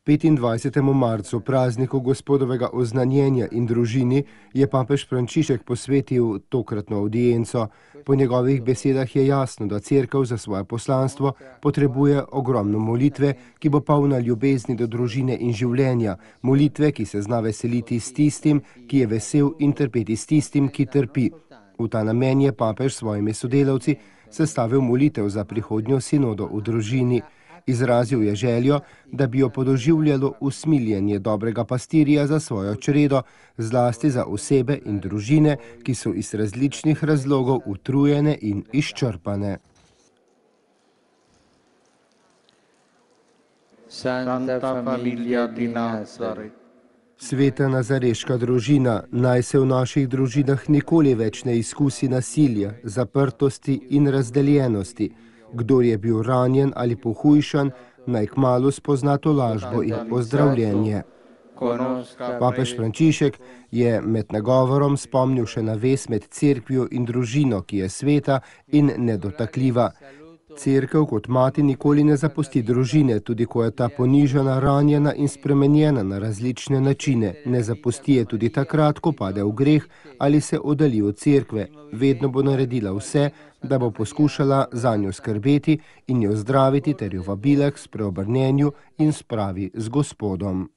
25. marcu, prazniku Gospodovega oznanjenja in družini, je papež Frančišek posvetil tokratno avdienco. Po njegovih besedah je jasno, da Cerkev za svoje poslanstvo potrebuje ogromno molitve, ki bo polna ljubezni do družine in življenja, molitve, ki se zna veseliti s tistim, ki je vesel, in trpeti s tistim, ki trpi. V ta namen je papež s svojimi sodelavci sestavil molitev za prihodnjo sinodo v družini. Izrazil je željo, da bi jo podoživljalo usmiljenje dobrega pastirja za svojo čredo, zlasti za osebe in družine, ki so iz različnih razlogov utrujene in izčrpane. Santa Familia di Nazaret. Sveta nazareška družina, naj se v naših družinah nikoli več ne izkusi nasilja, zaprtosti in razdeljenosti. Kdor je bil ranjen ali pohujšan, naj kmalu spozna tolažbo in ozdravljenje. Papež Frančišek je med nagovorom spomnil še na vez med cerkvijo in družino, ki je sveta in nedotakljiva. Cerkev kot mati nikoli ne zapusti družine, tudi ko je ta ponižana, ranjena in spremenjena na različne načine. Ne zapusti je tudi takrat, ko pade v greh ali se oddalji od cerkve. Vedno bo naredila vse, da bo poskušala zanjo skrbeti in jo zdraviti ter jo vabila k spreobrnenju in spravi z Gospodom.